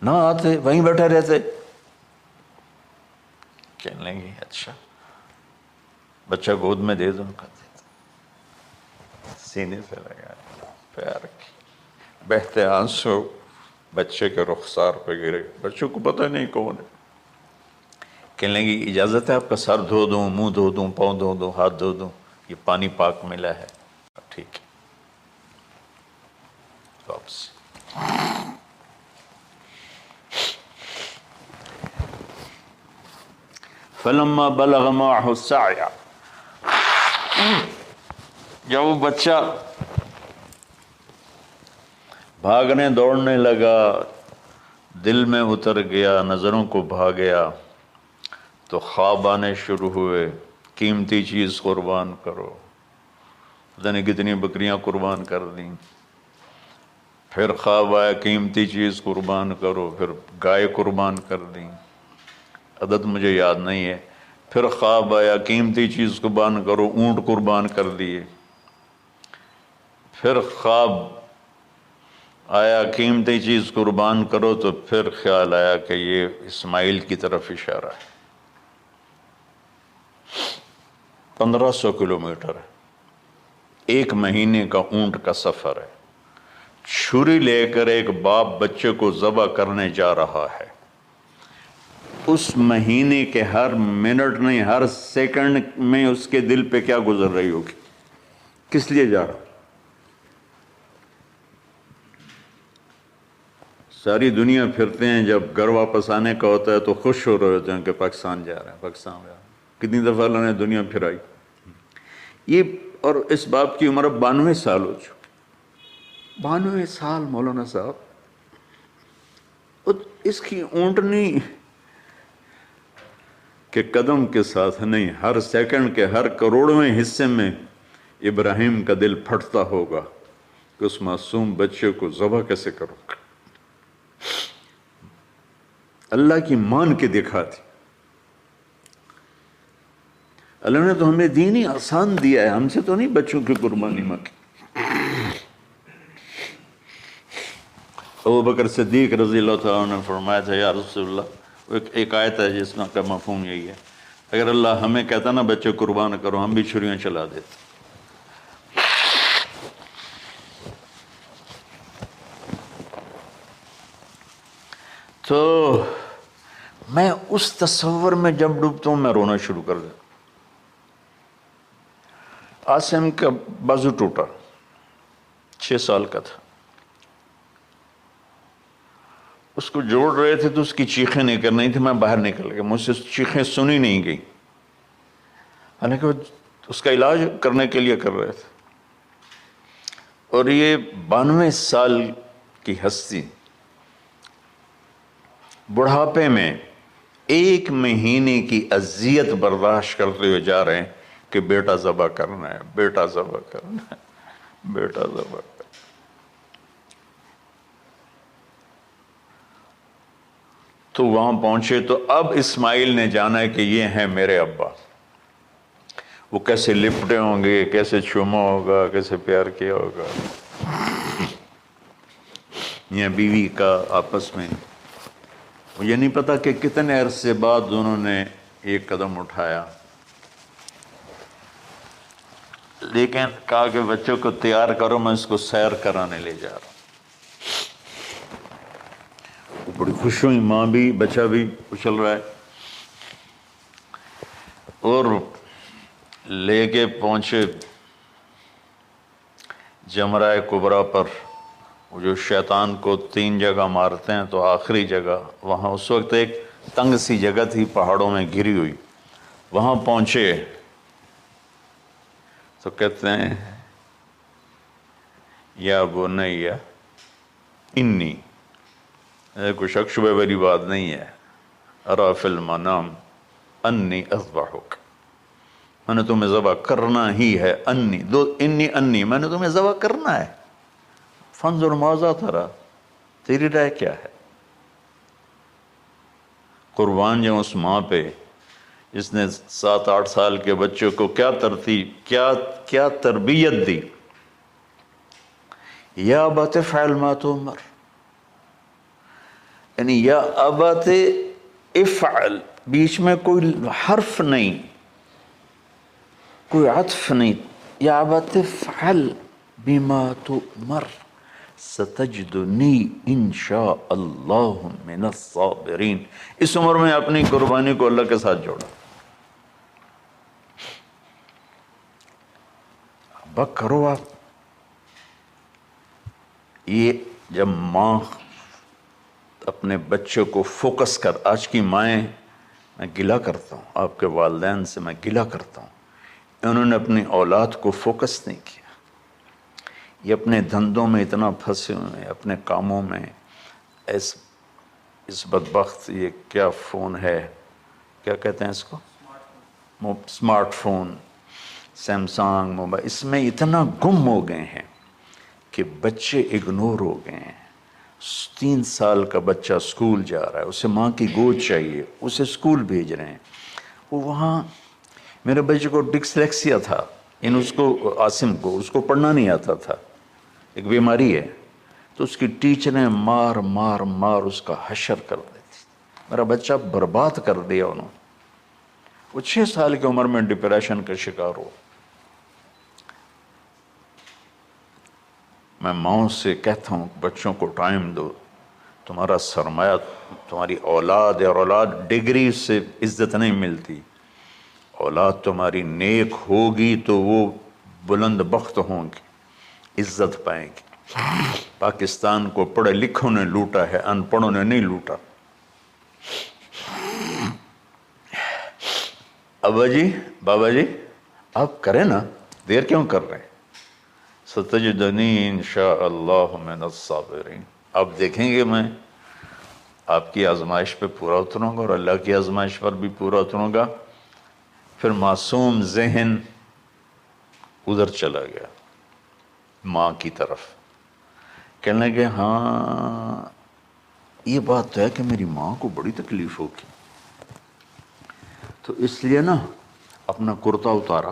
نہ آتے وہیں بیٹھے رہتے۔ کہنے لگے اچھا بچہ گود میں دے دو، سینے سے لگا، پیار کی، بہتے آنسو بچے کے رخسار پہ گرے، بچوں کو پتہ نہیں کون ہے۔ کہنے لگی اجازت ہے آپ کا سر دھو دوں، منہ دھو دوں، پاؤں دھو دوں، ہاتھ دھو دوں، یہ پانی پاک ملا ہے، ٹھیک ہے واپس۔ فلما بلغ معه السعی، جب وہ بچہ بھاگنے دوڑنے لگا، دل میں اتر گیا، نظروں کو بھا گیا، تو خواب آنے شروع ہوئے، قیمتی چیز قربان کرو، پتہ نہیں کتنی بکریاں قربان کر دیں، پھر خواب آیا قیمتی چیز قربان کرو، پھر گائے قربان کر دیں، عدد مجھے یاد نہیں ہے، پھر خواب آیا قیمتی چیز قربان کرو، اونٹ قربان کر دیے، پھر خواب آیا قیمتی چیز قربان کرو، تو پھر خیال آیا کہ یہ اسماعیل کی طرف اشارہ ہے۔ 1500 کلومیٹر ہے، 1 مہینے کا اونٹ کا سفر ہے، چھری لے کر ایک باپ بچے کو ذبح کرنے جا رہا ہے، اس مہینے کے ہر منٹ نہیں، ہر سیکنڈ میں اس کے دل پہ کیا گزر رہی ہوگی، کس لیے جا رہا؟ ساری دنیا پھرتے ہیں، جب گھر واپس آنے کا ہوتا ہے تو خوش ہو رہے ہوتے ہیں کہ پاکستان جا رہے ہیں، پاکستان جا رہے ہیں، کتنی دفعہ اللہ نے دنیا پھرائی۔ یہ اور اس باپ کی عمر اب 92 سال ہو چکی، 92 سال مولانا صاحب، اور اس کی اونٹنی کے قدم کے ساتھ نہیں، ہر سیکنڈ کے ہر کروڑویں حصے میں ابراہیم کا دل پھٹتا ہوگا کہ اس معصوم بچے کو ذبح کیسے کرو. اللہ کی مان کے دکھا دی. اللہ نے تو ہمیں دین ہی آسان دیا ہے، ہم سے تو نہیں بچوں کی قربانی مانگی. ابو بکر صدیق رضی اللہ تعالیٰ عنہ نے فرمایا تھا یا رسول اللہ، ایک آیت ہے جس کا مفہوم یہی ہے، اگر اللہ ہمیں کہتا نا بچے قربان کرو، ہم بھی چھریاں چلا دیتے. تو میں اس تصور میں جب ڈوبتا ہوں میں رونا شروع کر دیتا. عاصم کا بازو ٹوٹا، 6 سال کا تھا، اس کو جوڑ رہے تھے تو اس کی چیخیں نہیں کرنی تھی، میں باہر نکل گیا، مجھ سے چیخیں سنی نہیں گئی، حالانکہ وہ اس کا علاج کرنے کے لیے کر رہے تھے. اور یہ 92 سال کی ہستی بڑھاپے میں 1 مہینے کی اذیت برداشت کرتے ہوئے جا رہے ہیں کہ بیٹا ذبح کرنا ہے، بیٹا ذبح کرنا ہے، بیٹا ذبح کرنا. تو وہاں پہنچے تو اب اسماعیل نے جانا ہے کہ یہ ہیں میرے ابا. وہ کیسے لپٹے ہوں گے، کیسے چوما ہوگا، کیسے پیار کیا ہوگا. یہ بیوی کا آپس میں مجھے نہیں پتا کہ کتنے عرصے بعد انہوں نے ایک قدم اٹھایا، لیکن کہا کہ بچوں کو تیار کرو، میں اس کو سیر کرانے لے جا رہا ہوں. بڑی خوش ہوئی، ماں بھی بچہ بھی اچھل رہا ہے، اور لے کے پہنچے جمرہ کبریٰ پر. وہ جو شیطان کو 3 جگہ مارتے ہیں تو آخری جگہ وہاں اس وقت ایک تنگ سی جگہ تھی پہاڑوں میں گھری ہوئی، وہاں پہنچے تو کہتے ہیں یا بنی انی، کوئی شک شبہ والی بات نہیں ہے، ارا فی المنام انی اذبحک، میں نے تمہیں ذبح کرنا ہی ہے. انی میں نے تمہیں ذبح کرنا ہے. فانظر ماذا ترى، تیری رائے کیا ہے؟ قربان جاؤں اس ماں پہ جس نے 7-8 سال کے بچوں کو کیا ترتیب، کیا تربیت دی. یا ابت افعل ما تؤمر، یعنی یا ابت افعل، بیچ میں کوئی حرف نہیں، کوئی عطف نہیں. یا ابت افعل بما تؤمر ستجدنی انشاء اللہ من الصابرین. اس عمر میں اپنی قربانی کو اللہ کے ساتھ جوڑا. ابا کرو آپ. یہ جب ماں اپنے بچے کو فوکس کر، آج کی مائیں، میں گلہ کرتا ہوں آپ کے والدین سے، میں گلہ کرتا ہوں، انہوں نے اپنی اولاد کو فوکس نہیں کیا. یہ اپنے دھندوں میں اتنا پھنسے ہوئے ہیں، اپنے کاموں میں. اس بدبخت یہ کیا فون ہے، کیا کہتے ہیں اس کو، اسمارٹ فون، سیمسنگ موبائل، اس میں اتنا گم ہو گئے ہیں کہ بچے اگنور ہو گئے ہیں. 3 سال کا بچہ اسکول جا رہا ہے، اسے ماں کی گود چاہیے، اسے اسکول بھیج رہے ہیں. وہ وہاں میرے بچے کو ڈسلیکسیا تھا، اس کو عاصم کو، اس کو پڑھنا نہیں آتا تھا، ایک بیماری ہے. تو اس کی ٹیچریں مار مار مار اس کا حشر کر دیتی. میرا بچہ برباد کر دیا انہوں نے. وہ 6 سال کی عمر میں ڈپریشن کا شکار ہو. میں ماؤں سے کہتا ہوں بچوں کو ٹائم دو، تمہارا سرمایہ تمہاری اولاد ہے، اور اولاد ڈگری سے عزت نہیں ملتی. اولاد تمہاری نیک ہوگی تو وہ بلند بخت ہوں گی، عزت پائیں گی. پاکستان کو پڑھے لکھوں نے لوٹا ہے، ان پڑھوں نے نہیں لوٹا. ابا جی، بابا جی، آپ کریں نا، دیر کیوں کر رہے ہیں؟ ستجدنی انشاء اللہ من الصابرین، آپ دیکھیں گے میں آپ کی آزمائش پہ پورا اتروں گا اور اللہ کی آزمائش پر بھی پورا اتروں گا۔ پھر معصوم ذہن ادھر چلا گیا ماں کی طرف، کہنے لگے ہاں یہ بات تو ہے کہ میری ماں کو بڑی تکلیف ہوگی، تو اس لیے نا اپنا کرتا اتارا،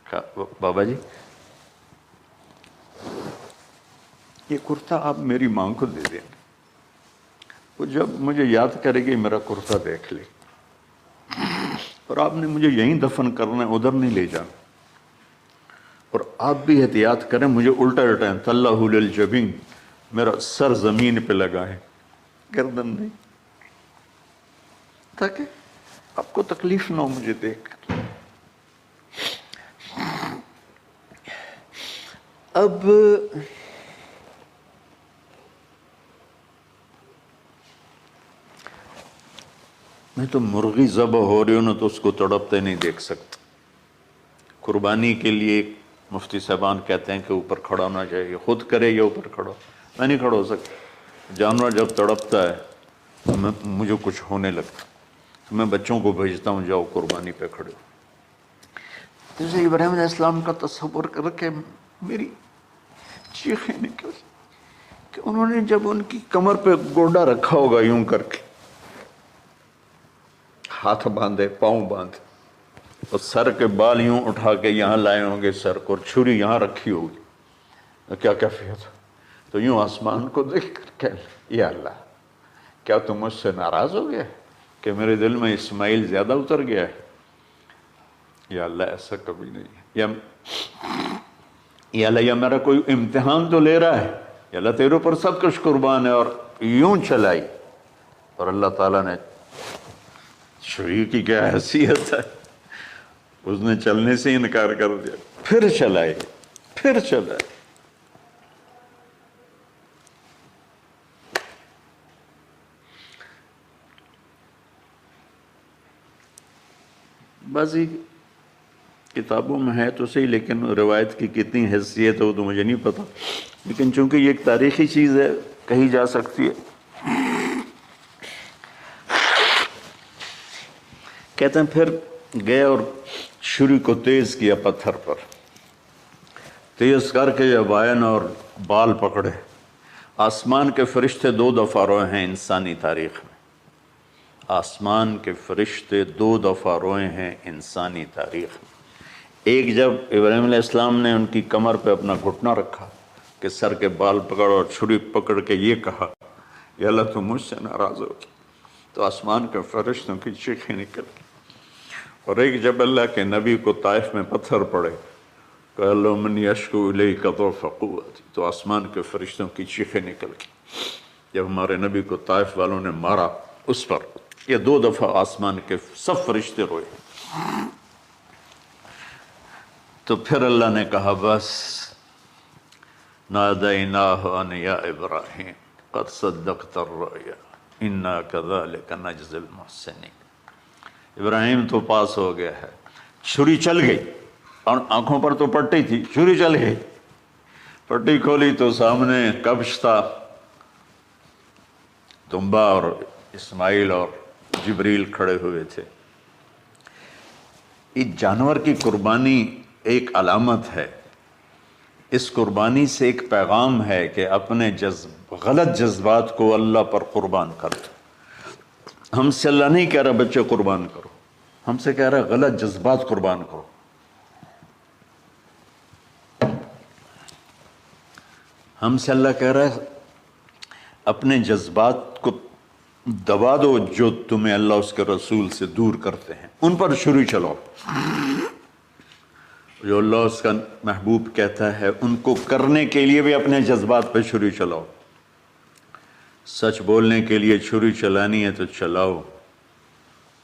کہا بابا جی یہ کرتا آپ میری ماں کو دے دیں، وہ جب مجھے یاد کرے گی میرا کرتا دیکھ لے، اور آپ نے مجھے یہیں دفن کرنا ہے، ادھر نہیں لے جانا، اور آپ بھی احتیاط کریں مجھے الٹا الٹائیں، طلّہ للجبین، میرا سر زمین پہ لگائیں، گردن نہیں، تاکہ آپ کو تکلیف نہ ہو مجھے دیکھ کر۔ اب میں تو مرغی ذبح ہو رہی ہوں نا تو اس کو تڑپتے نہیں دیکھ سکتا۔ قربانی کے لیے ایک مفتی صاحبان کہتے ہیں کہ اوپر کھڑا ہونا چاہیے، خود کرے یا اوپر کھڑا، میں نہیں کھڑا ہو سکتا، جانور جب تڑپتا ہے تو مجھے کچھ ہونے لگتا، تو میں بچوں کو بھیجتا ہوں جاؤ قربانی پہ کھڑے ہو۔ جیسے ابراہیم علیہ السلام کا تصور کر کے میری چیخیں نکل کہ انہوں نے جب ان کی کمر پہ گوڈا رکھا ہوگا یوں کر کے، ہاتھ باندھے پاؤں باندھے، اور سر کے بال یوں اٹھا کے یہاں لائے ہوں گے سر کو، اور چھری یہاں رکھی ہوگی، تو کیا کیفیت؟ تو یوں آسمان کو دیکھ کر کہ یا اللہ کیا تم مجھ سے ناراض ہو گیا کہ میرے دل میں اسماعیل زیادہ اتر گیا ہے؟ یا اللہ ایسا کبھی نہیں ہے، یا اللہ یا میرا کوئی امتحان تو لے رہا ہے، یا اللہ تیرے اوپر سب کچھ قربان ہے، اور یوں چلائی، اور اللہ تعالیٰ نے چھری کی کیا حیثیت ہے، اس نے چلنے سے انکار کر دیا، پھر چلائے، پھر چلائے۔ بعضی کتابوں میں ہے تو صحیح، لیکن روایت کی کتنی حیثیت ہے وہ تو مجھے نہیں پتا، لیکن چونکہ یہ ایک تاریخی چیز ہے کہی جا سکتی ہے۔ کہتے ہیں پھر گئے اور چھری کو تیز کیا پتھر پر، تیز کر کے جب آئن اور بال پکڑے، آسمان کے فرشتے 2 دفعہ روئے ہیں انسانی تاریخ میں، آسمان کے فرشتے 2 دفعہ روئے ہیں انسانی تاریخ میں۔ ایک جب ابراہیم علیہ السلام نے ان کی کمر پہ اپنا گھٹنا رکھا کہ سر کے بال پکڑ اور چھری پکڑ کے یہ کہا یا اللہ تم مجھ سے ناراض ہو، تو آسمان کے فرشتوں کی چیخیں نکل گئی۔ اور ایک جب اللہ کے نبی کو طائف میں پتھر پڑے کہ اللہ من یشکو الیک ضعف قوتی، تو آسمان کے فرشتوں کی چیخیں نکل گئی۔ جب ہمارے نبی کو طائف والوں نے مارا اس پر، یہ 2 دفعہ آسمان کے سب فرشتے روئے۔ تو پھر اللہ نے کہا بس، نادیناہ ان یا ابراہیم قد صدقت الرؤیا انا کذلک نجزی المحسنین، ابراہیم تو پاس ہو گیا ہے، چھری چل گئی، اور آنکھوں پر تو پٹی تھی، چھری چل گئی، پٹی کھولی تو سامنے کبش تھا، تنبا اور اسماعیل اور جبریل کھڑے ہوئے تھے۔ اس جانور کی قربانی ایک علامت ہے، اس قربانی سے ایک پیغام ہے کہ اپنے غلط جذبات کو اللہ پر قربان کر دو۔ ہم سے اللہ نہیں کہہ رہا بچے قربان کرو، ہم سے کہہ رہا غلط جذبات قربان کرو۔ ہم سے اللہ کہہ رہا ہے اپنے جذبات کو دبا دو جو تمہیں اللہ اس کے رسول سے دور کرتے ہیں، ان پر چھری چلاؤ۔ جو اللہ اس کا محبوب کہتا ہے ان کو کرنے کے لیے بھی اپنے جذبات پہ چھری چلاؤ۔ سچ بولنے کے لیے چھری چلانی ہے تو چلاؤ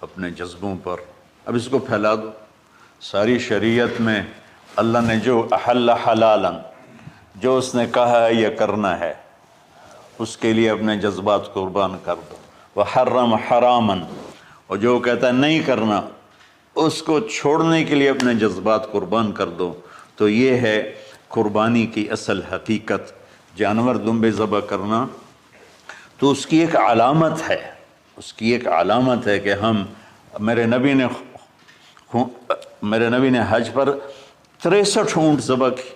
اپنے جذبوں پر، اب اس کو پھیلا دو۔ ساری شریعت میں اللہ نے جو احل حلالا، جو اس نے کہا ہے یہ کرنا ہے، اس کے لیے اپنے جذبات قربان کر دو۔ وحرم حراما، اور جو کہتا ہے نہیں کرنا اس کو چھوڑنے کے لیے اپنے جذبات قربان کر دو، تو یہ ہے قربانی کی اصل حقیقت۔ جانور دمبے ذبح کرنا تو اس کی ایک علامت ہے، اس کی ایک علامت ہے کہ ہم میرے نبی نے حج پر 63 اونٹ ذبح کی،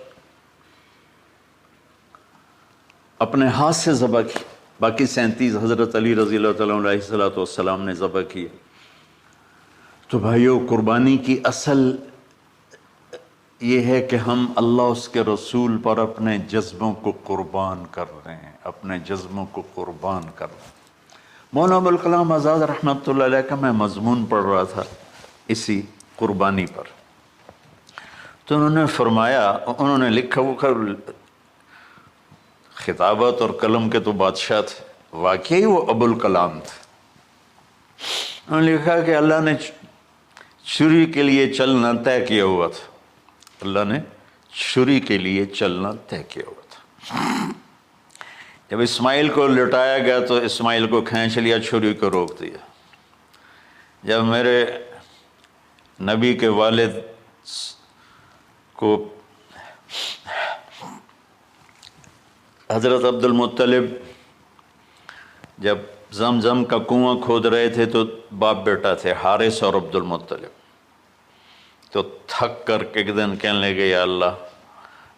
اپنے ہاتھ سے ذبح کی، باقی 37 حضرت علی رضی اللہ تعالیٰ علیہ السلام نے ذبح کیے۔ تو بھائیو، قربانی کی اصل یہ ہے کہ ہم اللہ اس کے رسول پر اپنے جذبوں کو قربان کر رہے ہیں، اپنے جذبوں کو قربان کر رہے ہیں۔ مولانا ابوالکلام آزاد رحمۃ اللہ علیہ کا میں مضمون پڑھ رہا تھا اسی قربانی پر، تو انہوں نے فرمایا، انہوں نے لکھا، وہ خطابت اور قلم کے تو بادشاہ تھے، واقعی وہ ابوالکلام تھے۔ انہوں نے لکھا کہ اللہ نے چھری کے لیے چلنا طے کیا ہوا تھا، اللہ نے چھری کے لیے چلنا طے کیا ہوا تھا۔ جب اسماعیل کو لٹایا گیا تو اسماعیل کو کھینچ لیا، چھری کو روک دیا۔ جب میرے نبی کے والد کو حضرت عبد المطلب جب زمزم کا کنواں کھود رہے تھے تو باپ بیٹا تھے، حارث اور عبد المطلب، تو تھک کر کے ایک دن کہنے لگے، یا اللہ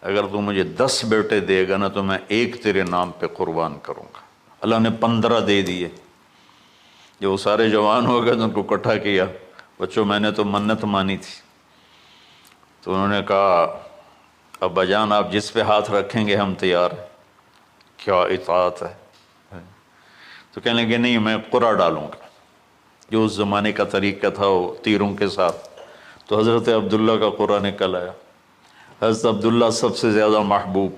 اگر تو مجھے 10 بیٹے دے گا نا تو میں ایک تیرے نام پہ قربان کروں گا۔ اللہ نے 15 دے دیے۔ جب وہ سارے جوان ہو گئے تو ان کو اکٹھا کیا، بچوں میں نے تو منت مانی تھی۔ تو انہوں نے کہا، ابا جان آپ جس پہ ہاتھ رکھیں گے ہم تیار ہیں، کیا اطاعت ہے۔ تو کہنے لگے نہیں، میں قرعہ ڈالوں گا، جو اس زمانے کا طریقہ تھا وہ تیروں کے ساتھ۔ تو حضرت عبداللہ کا قرعہ نکل آیا۔ حضرت عبداللہ سب سے زیادہ محبوب،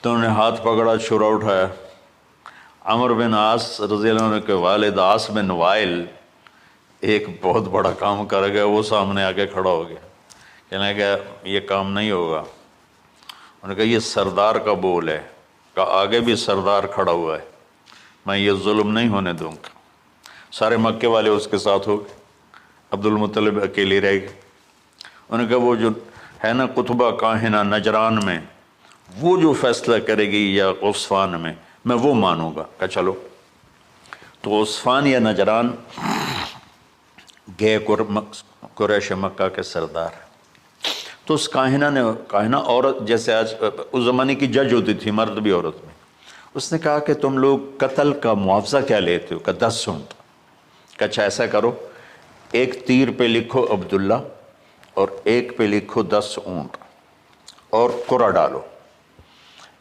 تو انہوں نے ہاتھ پکڑا، چھرا اٹھایا۔ عمر بن عاص رضی اللہ عنہ کے والد عاص بن وائل ایک بہت بڑا کام کر گیا، وہ سامنے آگے کھڑا ہو گیا، کہنے لگا یہ کام نہیں ہوگا۔ انہوں نے کہا یہ سردار کا بول ہے، کہا آگے بھی سردار کھڑا ہوا ہے، میں یہ ظلم نہیں ہونے دوں گا۔ سارے مکے والے اس کے ساتھ ہو گئے، عبد المطلب اکیلے رہ گئے۔ انہوں نے کہا وہ جو ہے نا قطبہ کاہنہ نجران میں، وہ جو فیصلہ کرے گی یا عصفان میں وہ مانوں گا۔ کہا چلو۔ تو عصفان یا نجران گئے قریش مکہ کے سردار۔ تو اس کاہنہ عورت، جیسے آج اس زمانے کی جج ہوتی تھی، مرد بھی عورت میں، اس نے کہا کہ تم لوگ قتل کا معاوضہ کیا لیتے ہو؟ کہ 10 اونٹ۔ کہ اچھا ایسا کرو، ایک تیر پہ لکھو عبداللہ اور ایک پہ لکھو 10 اونٹ اور قرعہ ڈالو۔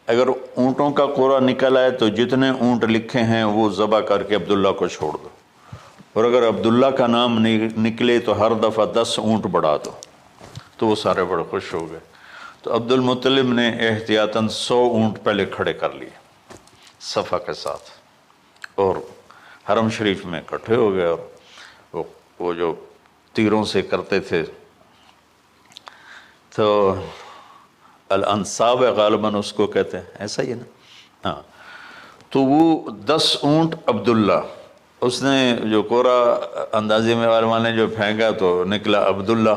اگر اونٹوں کا قرعہ نکل آئے تو جتنے اونٹ لکھے ہیں وہ ذبح کر کے عبداللہ کو چھوڑ دو، اور اگر عبداللہ کا نام نکلے تو ہر دفعہ 10 اونٹ بڑھا دو۔ تو وہ سارے بڑے خوش ہو گئے۔ تو عبد المطلب نے احتیاطاً 100 اونٹ پہلے کھڑے کر لیے صفا کے ساتھ، اور حرم شریف میں اکٹھے ہو گئے، اور وہ جو تیروں سے کرتے تھے تو الانصاب غالباً اس کو کہتے ہیں، ایسا ہی ہے نا؟ ہاں۔ تو وہ 10 اونٹ عبداللہ، اس نے جو قرعہ اندازی میں والے نے جو پھینکا تو نکلا عبداللہ۔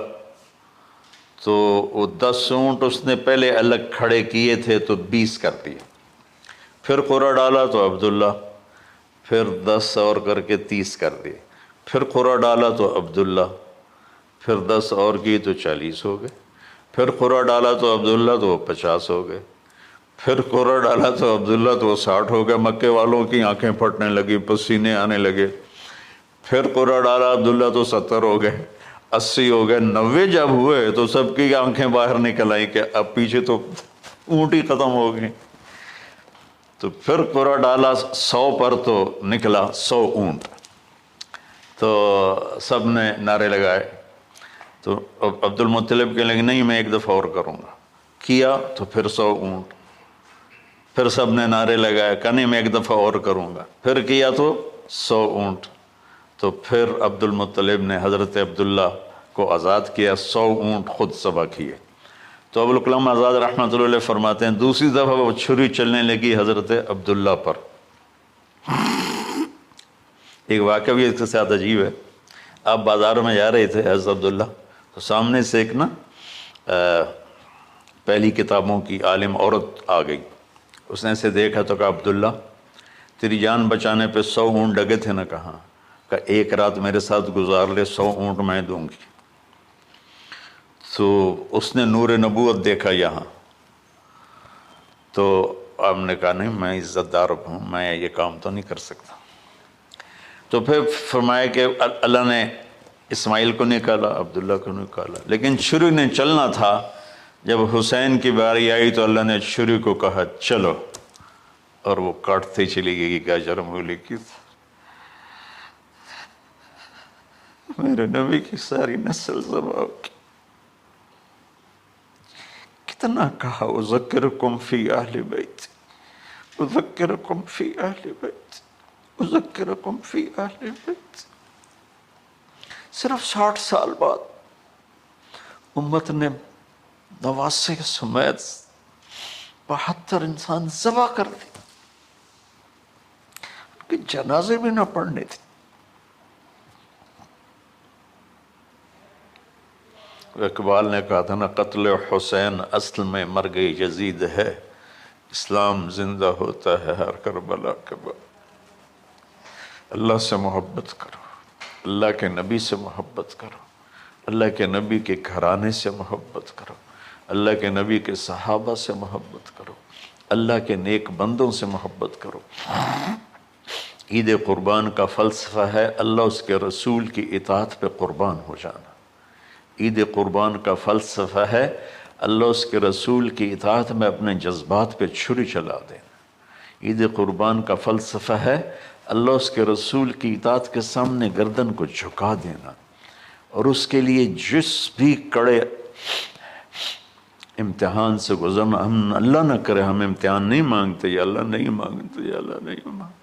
تو وہ 10 اونٹ اس نے پہلے الگ کھڑے کیے تھے تو 20 کر دیے، پھر قرعہ ڈالا تو عبداللہ، پھر 10 اور کر کے 30 کر دیے، پھر قرعہ ڈالا تو عبداللہ، پھر 10 اور کی تو 40 ہو گئے، پھر قرعہ ڈالا تو عبداللہ تو 50 ہو گئے، پھر قرعہ ڈالا تو عبداللہ تو 60 ہو گئے۔ مکے والوں کی آنکھیں پھٹنے لگی، پسینے آنے لگے۔ پھر قرعہ ڈالا عبداللہ تو 70 ہو گئے، 80 ہو گئے، 90 جب ہوئے تو سب کی آنکھیں باہر نکل آئیں کہ اب پیچھے تو اونٹ ہی ختم ہو گئے۔ تو پھر قرعہ ڈالا 100 پر تو نکلا 100 اونٹ۔ تو سب نے نعرے لگائے، تو عبد المطلب کہنے لگے نہیں میں ایک دفعہ اور کروں گا، کیا تو پھر 100 اونٹ، پھر سب نے نعرے لگائے، کہا نہیں میں ایک دفعہ اور کروں گا، پھر کیا تو 100 اونٹ۔ تو پھر عبد المطلب نے حضرت عبداللہ کو آزاد کیا، 100 اونٹ خود ذبح کیے۔ تو ابوالکلام آزاد رحمۃ اللہ علیہ فرماتے ہیں دوسری دفعہ وہ چھری چلنے لگی حضرت عبداللہ پر۔ ایک واقعہ بھی اس کے ساتھ عجیب ہے۔ آپ بازار میں جا رہے تھے حضرت عبداللہ، تو سامنے سے ایک نا پہلی کتابوں کی عالم عورت آ گئی. اس نے اسے دیکھا تو کہا عبداللہ تیری جان بچانے پہ 100 اونٹ ڈگے تھے نا؟ کہا ایک رات میرے ساتھ گزار لے 100 اونٹ میں دوں گی. تو اس نے نور نبوت دیکھا یہاں. تو آپ نے کہا نہیں میں عزت دار ہوں، میں یہ کام تو نہیں کر سکتا. تو پھر فرمایا کہ اللہ نے اسماعیل کو نکالا، عبداللہ کو نکالا، لیکن چھری نے چلنا تھا. جب حسین کی باری آئی تو اللہ نے چھری کو کہا چلو، اور وہ کاٹتے چلی گئی گاجر مولی کی. میرے نبی کی ساری نسل ذبح کی. کتنا کہا اذکرکم فی اہل بیت، اذکرکم فی اہل بیت، اذکرکم فی اہل بیت. صرف 60 سال بعد امت نے 89 سمیت 72 انسان ذبح کر دی، کہ جنازے بھی نہ پڑھنے تھے. اقبال نے کہا تھا نا قتل حسین اصل میں مرگ یزید ہے، اسلام زندہ ہوتا ہے ہر کربلا کے بعد. اللہ سے محبت کرو، اللہ کے نبی سے محبت کرو، اللہ کے نبی کے گھرانے سے محبت کرو، اللہ کے نبی کے صحابہ سے محبت کرو، اللہ کے نیک بندوں سے محبت کرو. عید قربان کا فلسفہ ہے اللہ اس کے رسول کی اطاعت پہ قربان ہو جانا. عید قربان کا فلسفہ ہے اللہ اس کے رسول کی اطاعت میں اپنے جذبات پہ چھری چلا دینا. عید قربان کا فلسفہ ہے اللہ اس کے رسول کی اطاعت کے سامنے گردن کو جھکا دینا، اور اس کے لیے جس بھی کڑے امتحان سے گزرنا. ہم اللہ نہ کرے ہم امتحان نہیں مانگتے، یا اللہ نہیں مانگتے، یا اللہ نہیں مانگتے.